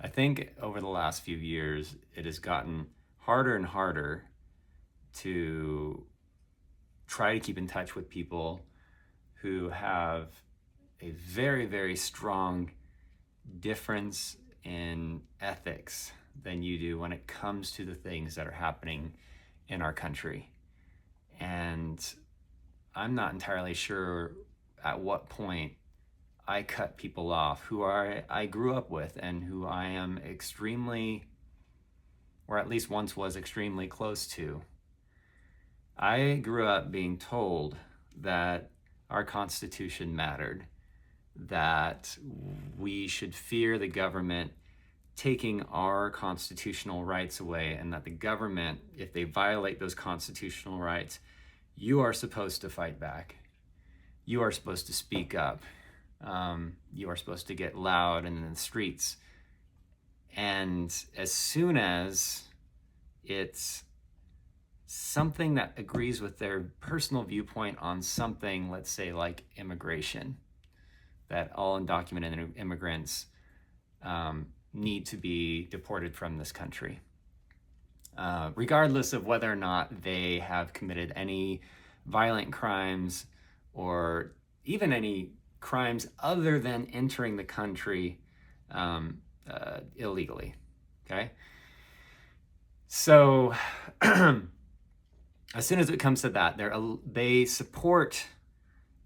I think over the last few years, it has gotten harder and harder to try to keep in touch with people who have a very, very strong difference in ethics than you do when it comes to the things that are happening in our country. And I'm not entirely sure at what point I cut people off who I grew up with and who I am extremely, or at least once was extremely close to. I grew up being told that our Constitution mattered, that we should fear the government taking our constitutional rights away, and that the government, if they violate those constitutional rights, you are supposed to fight back. You are supposed to speak up. You are supposed to get loud in the streets. And as soon as it's something that agrees with their personal viewpoint on something, let's say like immigration, that all undocumented immigrants need to be deported from this country, regardless of whether or not they have committed any violent crimes or even any crimes other than entering the country illegally. Okay? So as soon as it comes to that, they support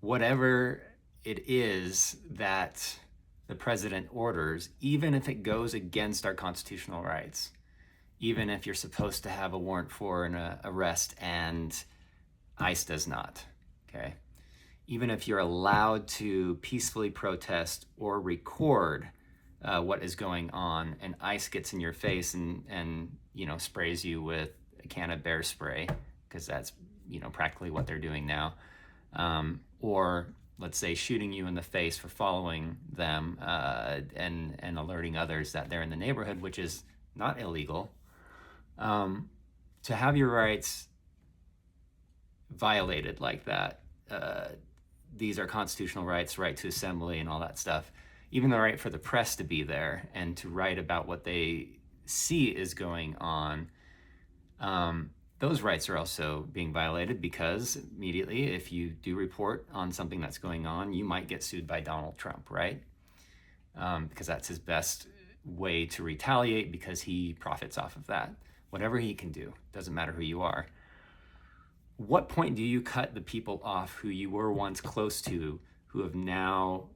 whatever it is that the president orders, even if it goes against our constitutional rights, even if you're supposed to have a warrant for an arrest and ICE does not, okay? Even if you're allowed to peacefully protest or record what is going on, and ICE gets in your face and sprays you with a can of bear spray, because that's practically what they're doing now, or let's say shooting you in the face for following them and alerting others that they're in the neighborhood, which is not illegal. To have your rights violated like that, these are constitutional rights, right to assembly and all that stuff, even the right for the press to be there and to write about what they see is going on, those rights are also being violated, because immediately if you do report on something that's going on, you might get sued by Donald Trump, right? Because that's his best way to retaliate, because he profits off of that. Whatever he can do, doesn't matter who you are. What point do you cut the people off who you were once close to, who have now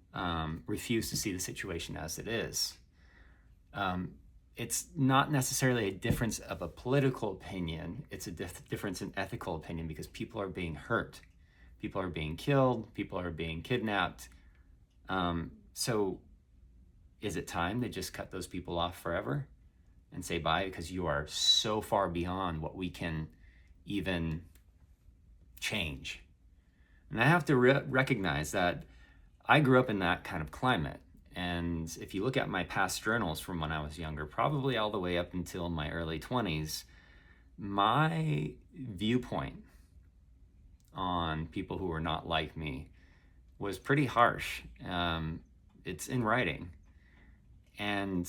refused to see the situation as it is? It's not necessarily a difference of a political opinion. It's a difference in ethical opinion, because people are being hurt. People are being killed. People are being kidnapped. So is it time to just cut those people off forever and say bye, because you are so far beyond what we can even change? And I have to recognize that I grew up in that kind of climate. And if you look at my past journals from when I was younger, probably all the way up until my early 20s, my viewpoint on people who were not like me was pretty harsh. It's in writing. And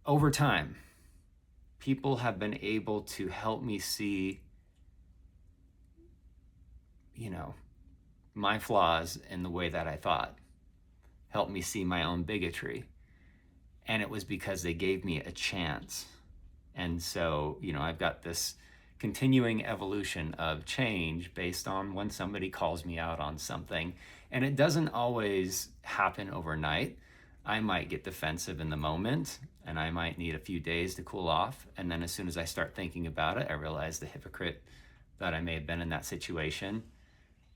over time, people have been able to help me see, my flaws in the way that I thought, help me see my own bigotry. And it was because they gave me a chance. And so, I've got this continuing evolution of change based on when somebody calls me out on something. And it doesn't always happen overnight. I might get defensive in the moment, and I might need a few days to cool off. And then as soon as I start thinking about it, I realize the hypocrite that I may have been in that situation.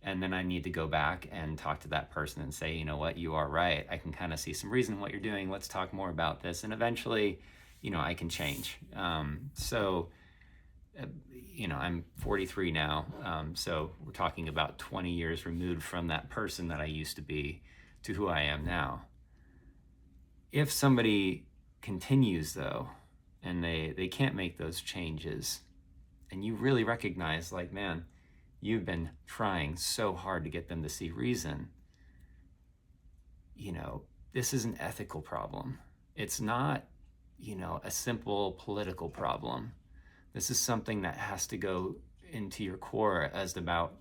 And then I need to go back and talk to that person and say, you know what, you are right. I can kind of see some reason in what you're doing. Let's talk more about this. And eventually, I can change. I'm 43 now. So we're talking about 20 years removed from that person that I used to be to who I am now. If somebody continues, though, and they can't make those changes, and you really recognize, like, man, you've been trying so hard to get them to see reason, this is an ethical problem. it's not, a simple political problem. This is something that has to go into your core as about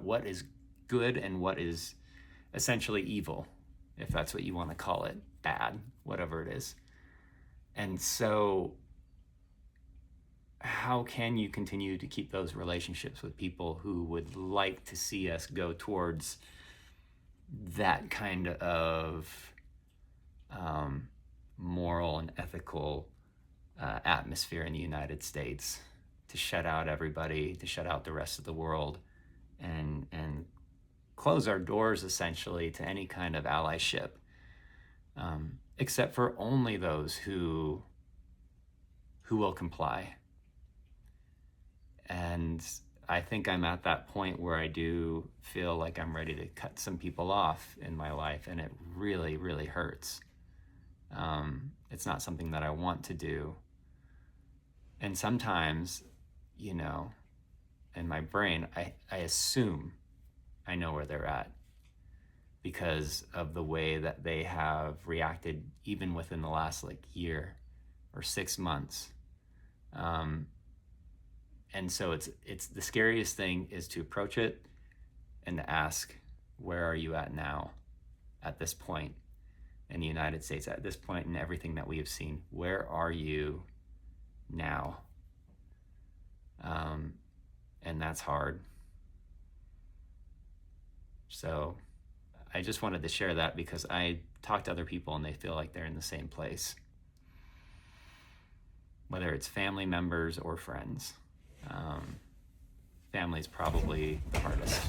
what is good and what is essentially evil, if that's what you want to call it, bad, whatever it is. And so how can you continue to keep those relationships with people who would like to see us go towards that kind of moral and ethical atmosphere in the United States, to shut out everybody, to shut out the rest of the world, and close our doors essentially to any kind of allyship, except for only those who will comply. And I think I'm at that point where I do feel like I'm ready to cut some people off in my life, and it really, really hurts. It's not something that I want to do. And sometimes, in my brain, I assume I know where they're at because of the way that they have reacted even within the last year or 6 months. And so it's the scariest thing is to approach it and to ask, where are you at now at this point in the United States, at this point in everything that we have seen? Where are you now? And that's hard. So I just wanted to share that because I talk to other people and they feel like they're in the same place, whether it's family members or friends. Family's probably the hardest.